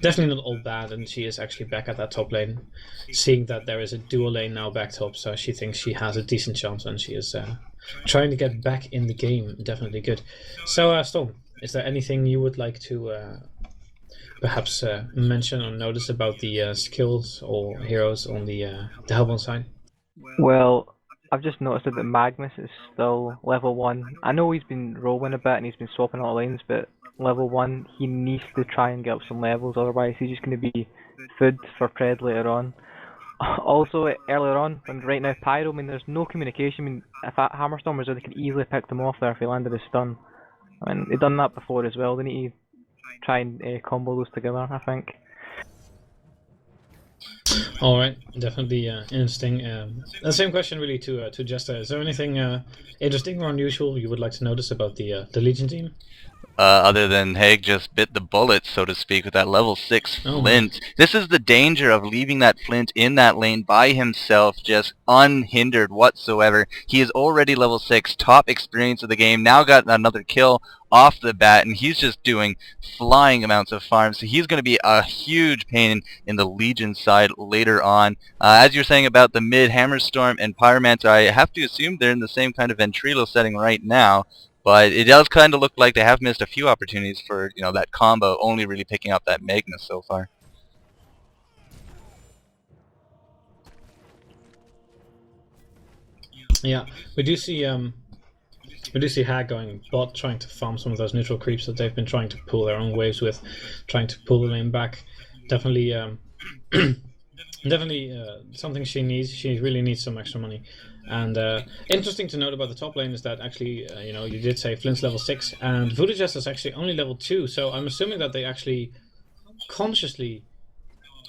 definitely not all bad, and she is actually back at that top lane, seeing that there is a dual lane now back top, so she thinks she has a decent chance, and she is trying to get back in the game. Definitely good. So, Storm, is there anything you would like to perhaps mention or notice about the skills or heroes on the Hellborn side? Well, I've just noticed that Magnus is still level 1. I know he's been rolling a bit and he's been swapping out lanes, but level 1, he needs to try and get up some levels, otherwise he's just going to be food for Pred later on. Also, earlier on, and right now Pyro, I mean, there's no communication. I mean, if Hammerstorm was there, they could easily pick them off there if he landed a stun. I mean, they've done that before as well. They need to try and combo those together, I think. All right, definitely interesting. The same question really to Jester. Is there anything interesting or unusual you would like to notice about the Legion team? Other than Haig just bit the bullet, so to speak, with that level 6 Flint. This is the danger of leaving that Flint in that lane by himself, just unhindered whatsoever. He is already level 6, top experience of the game, now got another kill off the bat, and he's just doing flying amounts of farms. So he's going to be a huge pain in the Legion side later on. As you're saying about the mid Hammerstorm and Pyromancer, I have to assume they're in the same kind of Ventrilo setting right now. But it does kind of look like they have missed a few opportunities for, you know, that combo, only really picking up that Magnus so far. Yeah, we do see Hag going bot, trying to farm some of those neutral creeps that they've been trying to pull their own waves with, trying to pull the lane back. Definitely, something she needs. She really needs some extra money. And interesting to note about the top lane is that actually, you know, you did say Flint's level 6 and VoodooJester is actually only level 2. So I'm assuming that they actually consciously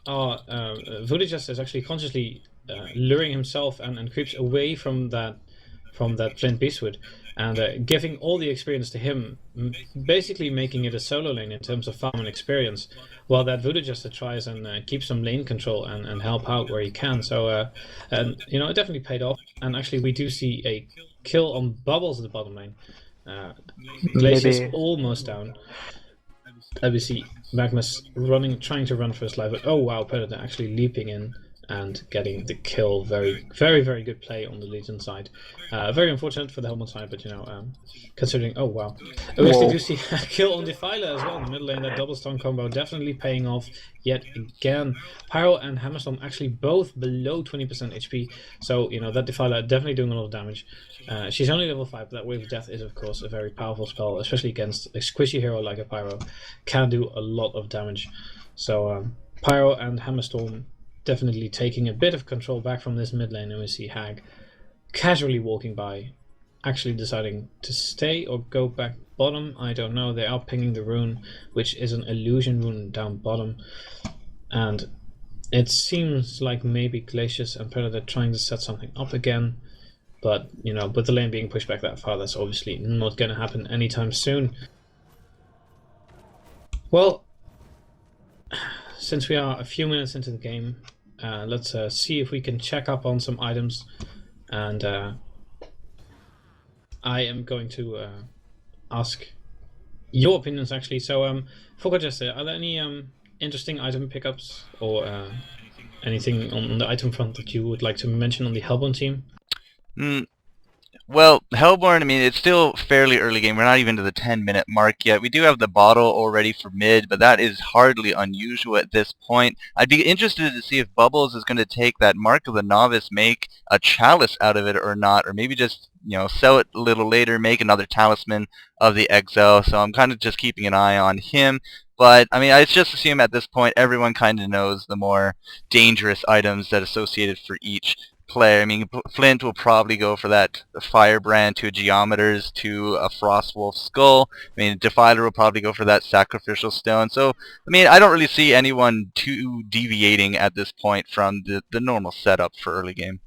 are. VoodooJester is actually consciously luring himself and creeps away from that Flint Beastwood and giving all the experience to him, basically making it a solo lane in terms of farm and experience, while that VoodooJester tries and keeps some lane control and help out where he can. So, you know, it definitely paid off. And actually, we do see a kill on Bubbles at the bottom lane. Glacier's almost down. We see Magnus trying to run for his life, but oh wow, Predator actually leaping in and getting the kill. Very, very, very good play on the Legion side. Very unfortunate for the Helmut side, but you know, considering, oh wow. We actually do see a kill on Defiler as well in the middle lane. That double stun combo definitely paying off yet again. Pyro and Hammerstorm actually both below 20% HP, so you know that Defiler definitely doing a lot of damage. She's only level 5, but that Wave of Death is of course a very powerful spell, especially against a squishy hero like a Pyro. Can do a lot of damage. So Pyro and Hammerstorm definitely taking a bit of control back from this mid lane, and we see Hag casually walking by, actually deciding to stay or go back bottom. I don't know. They are pinging the rune, which is an illusion rune down bottom, and it seems like maybe Glacius and Predator trying to set something up again, but you know, with the lane being pushed back that far, that's obviously not going to happen anytime soon. Well, since we are a few minutes into the game, let's see if we can check up on some items, and I am going to ask your opinions actually. So, FourCourtJester, are there any interesting item pickups or anything on the item front that you would like to mention on the Hellborn team? Well, Hellborn, I mean, it's still fairly early game. We're not even to the 10-minute mark yet. We do have the bottle already for mid, but that is hardly unusual at this point. I'd be interested to see if Bubbles is going to take that Mark of the Novice, make a chalice out of it or not, or maybe just, you know, sell it a little later, make another Talisman of the Exile. So I'm kind of just keeping an eye on him. But, I mean, I just assume at this point everyone kind of knows the more dangerous items that are associated for each player. I mean, Flint will probably go for that Firebrand, 2 Geometers, to a Frostwolf Skull. I mean, Defiler will probably go for that Sacrificial Stone. So, I mean, I don't really see anyone too deviating at this point from the normal setup for early game.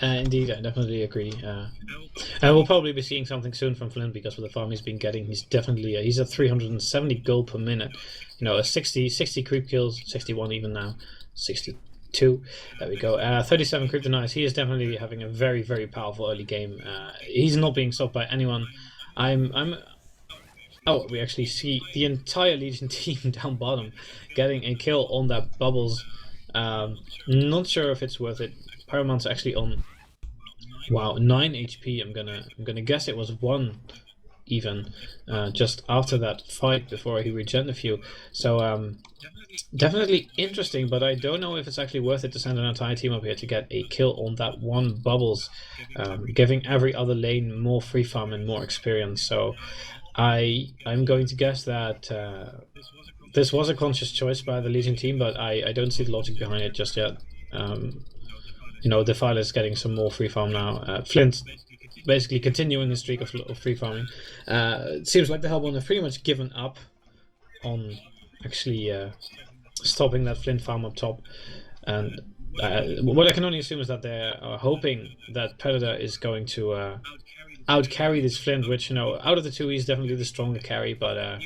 Indeed, I definitely agree. And we'll probably be seeing something soon from Flint, because with the farm he's been getting, he's definitely he's at 370 gold per minute. You know, 60 creep kills, 61 even now, 62. There we go. 37 kryptonites. He is definitely having a very, very powerful early game. He's not being stopped by anyone. I'm Oh, we actually see the entire Legion team down bottom getting a kill on that Bubbles. Not sure if it's worth it. Pyroman's actually on, wow, 9 HP. I'm gonna guess it was 1 even just after that fight before he regen a few. So definitely interesting, but I don't know if it's actually worth it to send an entire team up here to get a kill on that one Bubbles, giving every other lane more free farm and more experience. So I'm going to guess that this was a conscious choice by the Legion team, but I don't see the logic behind it just yet. Defiler's getting some more free farm now. Flint basically continuing the streak of free farming. It seems like the Hellborn have pretty much given up on actually stopping that Flint farm up top. And what I can only assume is that they're hoping that Predator is going to out-carry this Flint, which, out of the two, he's definitely the stronger carry, but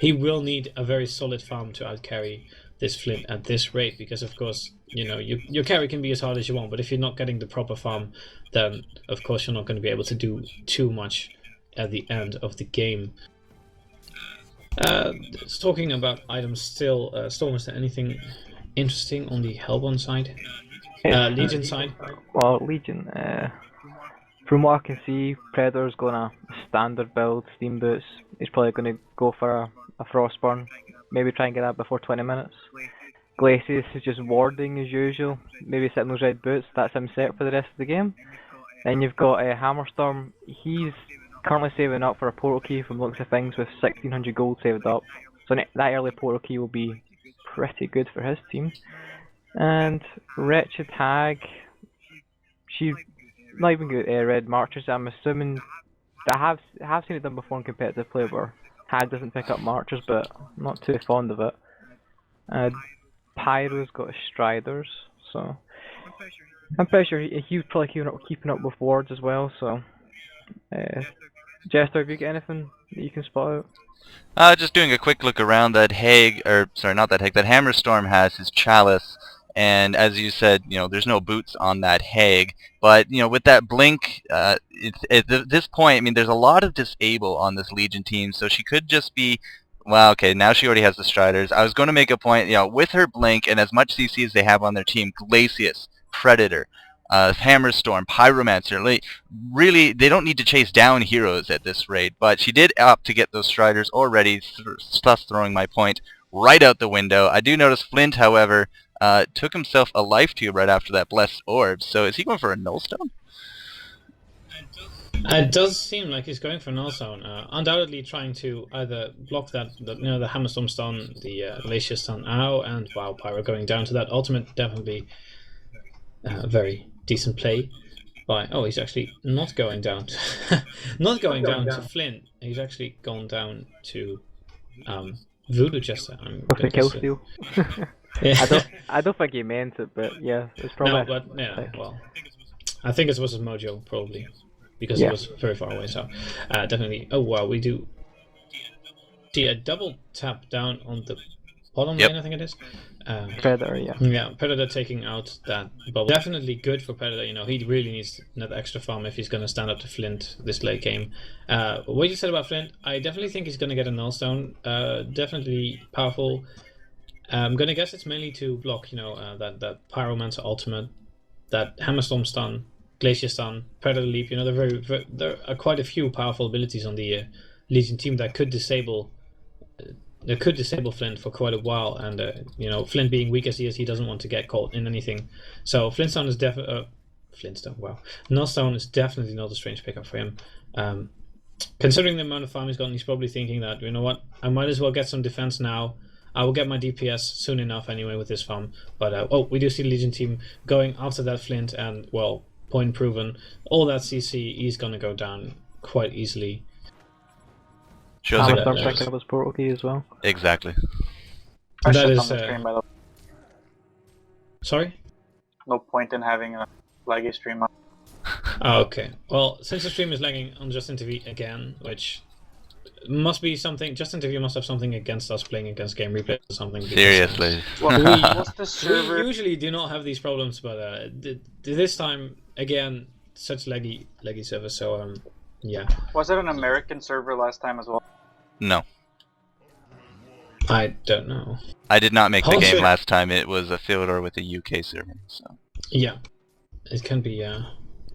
he will need a very solid farm to out-carry this Flint at this rate, because, of course, your carry can be as hard as you want, but if you're not getting the proper farm, then, of course, you're not going to be able to do too much at the end of the game. Talking about items still, Storm, is there anything interesting on the Hellborn side? Legion side? Well, Legion, from what I can see, Predator's going to standard build, Steam Boots. He's probably going to go for a Frostburn, maybe try and get that before 20 minutes. Glacius is just warding as usual, maybe sitting those red boots, that's him set for the rest of the game. Then you've got Hammerstorm, he's currently saving up for a portal key from the looks of things with 1600 gold saved up. So that early portal key will be pretty good for his team. And Wretched Hag, she's not even good at red marchers. I'm assuming that I have seen it done before in competitive play where Hag doesn't pick up marchers, but I'm not too fond of it. Pyro's got Striders, so I'm pretty sure he's probably keeping up with wards as well. So, Jester, have you got anything that you can spot out? Just doing a quick look around. That Hammerstorm has his Chalice, and as you said, there's no boots on that Hag. But with that blink, at this point, there's a lot of disable on this Legion team, so she could just be. Well, okay, now she already has the Striders. I was going to make a point, with her blink and as much CC as they have on their team, Glacius, Predator, Hammerstorm, Pyromancer, really, they don't need to chase down heroes at this rate, but she did opt to get those Striders already, thus throwing my point right out the window. I do notice Flint, however, took himself a life tube right after that Blessed Orb, so is he going for a Nullstone? It does seem like he's going for Nullstone, undoubtedly trying to either block the Hammerstorm stun, the Glacier stun, and wow, Pyro going down to that ultimate, definitely very decent play. He's actually not going down to to Flint. He's actually gone down to Voodoo Jester. With the kill steal. Yeah. I don't think he meant it, but yeah, it's probably. No, but yeah, well, I think it was his mojo probably, because it was very far away. So definitely. Oh wow, we do see a double tap down on the bottom lane. I think it is. Predator, yeah. Yeah, Predator taking out that bubble. Definitely good for Predator. He really needs that extra farm if he's going to stand up to Flint this late game. What you said about Flint, I definitely think he's going to get a Nullstone. Definitely powerful. I'm going to guess it's mainly to block, that Pyromancer ultimate, that Hammerstorm stun, Glacier stun, Predator leap. There are quite a few powerful abilities on the Legion team that could disable. Flint for quite a while, and Flint being weak as he is, he doesn't want to get caught in anything. So Flintstone is Nullstone is definitely not a strange pickup for him. Considering the amount of farm he's gotten, he's probably thinking that, I might as well get some defense now. I will get my DPS soon enough anyway with this farm. But we do see the Legion team going after that Flint, and well, point proven. All that CC, he's gonna go down quite easily. Shows Hammerstorm picking up his portal key as well. Exactly. That is. Stream, by the way. Sorry? No point in having a laggy stream up. Oh, okay. Well, since the stream is lagging on Justin TV again, which must be something. Justin TV must have something against us playing against GameReplays or something. Seriously. What's the server? We usually do not have these problems, but this time again, such laggy server. So yeah. Was it an American server last time as well? No. I don't know. I did not make the HoN game Scrim. last time. It was Athildur with a UK server. So. Yeah, it can be.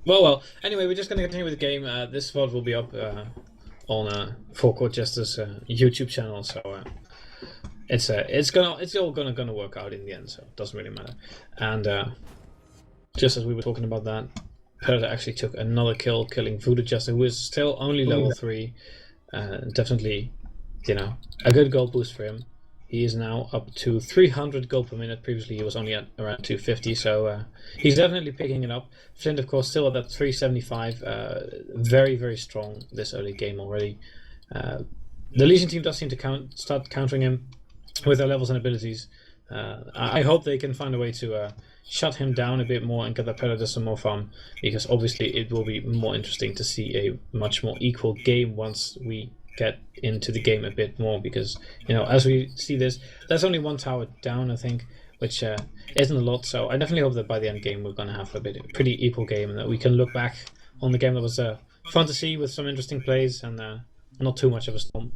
Well. Anyway, we're just gonna continue with the game. This VOD will be up on Four Court Jester's YouTube channel. So it's all gonna work out in the end. So it doesn't really matter. And just as we were talking about that, Predator actually took another kill, killing Voodoo Jester, who is still only level 3. Definitely, a good gold boost for him. He is now up to 300 gold per minute. Previously, he was only at around 250, so he's definitely picking it up. Flint, of course, still at that 375. Very, very strong this early game already. The Legion team does seem to start countering him with their levels and abilities. I hope they can find a way to shut him down a bit more and get the Predator some more farm, because obviously it will be more interesting to see a much more equal game once we get into the game a bit more, because as we see this, there's only one tower down, I think, which isn't a lot. So I definitely hope that by the end game we're going to have a pretty equal game, and that we can look back on the game that was fun to see with some interesting plays and not too much of a storm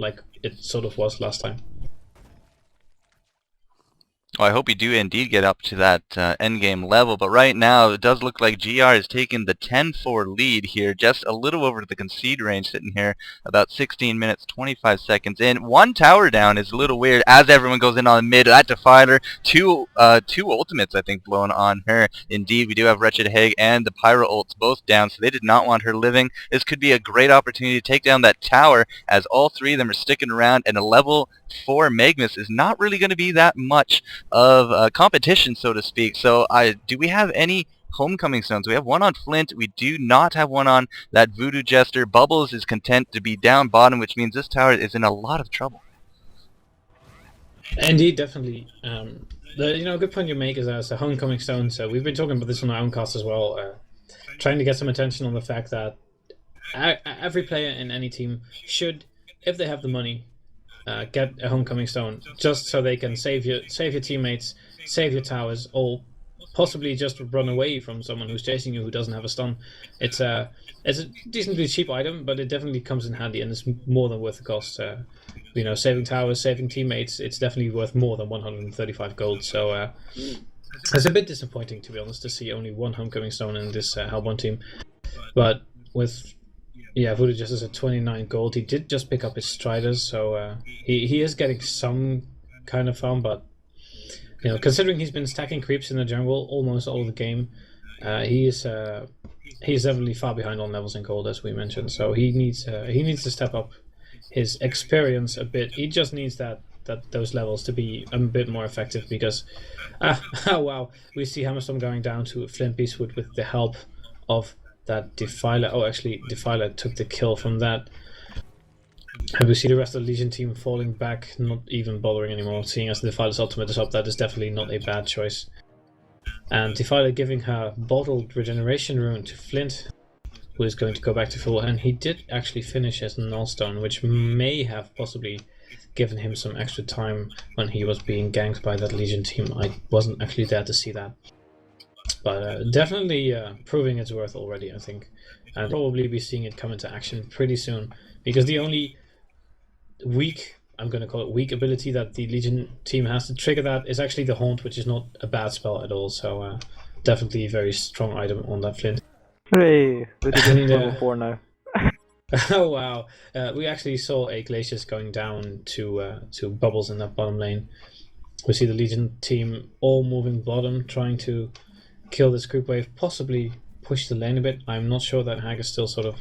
like it sort of was last time. Well, I hope you do indeed get up to that endgame level, but right now it does look like GR is taking the 10-4 lead here, just a little over the concede range, sitting here about 16 minutes, 25 seconds in. One tower down is a little weird as everyone goes in on mid. That Defiler, two ultimates, I think, blown on her. Indeed, we do have Wretched Hag and the Pyro ults both down, so they did not want her living. This could be a great opportunity to take down that tower, as all three of them are sticking around, and a level 4 Magnus is not really going to be that much of competition, so to speak. So do we have any homecoming stones? We have one on Flint. We do not have one on that Voodoo Jester. Bubbles is content to be down bottom, which means this tower is in a lot of trouble. Indeed, definitely. The good point you make is as a homecoming stone. So we've been talking about this on our own cast as well, trying to get some attention on the fact that every player in any team should, if they have the money, get a homecoming stone, just so they can save your teammates, save your towers, or possibly just run away from someone who's chasing you who doesn't have a stun. It's a decently cheap item, but it definitely comes in handy, and it's more than worth the cost. Saving towers, saving teammates, it's definitely worth more than 135 gold. So it's a bit disappointing, to be honest, to see only one homecoming stone in this Hellborn team. But with Voodoo Jester is at 29 gold. He did just pick up his Striders, so he is getting some kind of farm, but considering he's been stacking creeps in the jungle almost all the game, he's definitely far behind on levels in gold, as we mentioned. So he needs to step up his experience a bit. He just needs those levels to be a bit more effective, because wow, we see Hammerstorm going down to Flint Beastwood with the help of that Defiler. Oh, actually, Defiler took the kill from that. And we see the rest of the Legion team falling back, not even bothering anymore, seeing as the Defiler's ultimate is up. That is definitely not a bad choice. And Defiler giving her bottled regeneration rune to Flint, who is going to go back to full. And he did actually finish his Nullstone, which may have possibly given him some extra time when he was being ganked by that Legion team. I wasn't actually there to see that. But definitely proving its worth already, I think. And probably be seeing it come into action pretty soon. Because the only weak, I'm going to call it weak ability that the Legion team has to trigger that is actually the Haunt, which is not a bad spell at all. So definitely a very strong item on that Flint. Hooray! We're doing level 4 now. Oh wow! We actually saw a Glacius going down to Bubbles in that bottom lane. We see the Legion team all moving bottom, trying to kill this creep wave, possibly push the lane a bit. I'm not sure that Hag is still sort of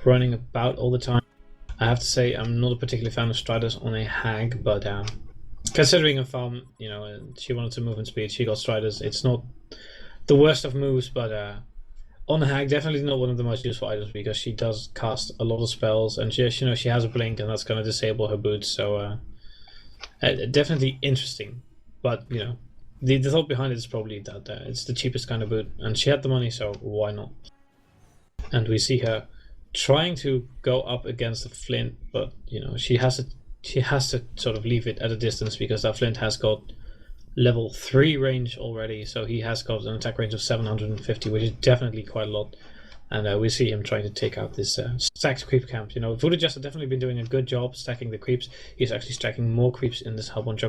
running about all the time. I have to say I'm not a particular fan of Striders on a Hag, but considering a farm, she wanted to move in speed, she got Striders. It's not the worst of moves, but on a Hag, definitely not one of the most useful items, because she does cast a lot of spells, and she has a blink, and that's going to disable her boots. So definitely interesting, but the thought behind it is probably that it's the cheapest kind of boot, and she had the money, so why not? And we see her trying to go up against the Flint, but she has to sort of leave it at a distance, because that Flint has got level 3 range already, so he has got an attack range of 750, which is definitely quite a lot. and we see him trying to take out this stacked creep camp. You know, Voodoo Jester definitely been doing a good job stacking the creeps. He's actually stacking more creeps in this HoN jungle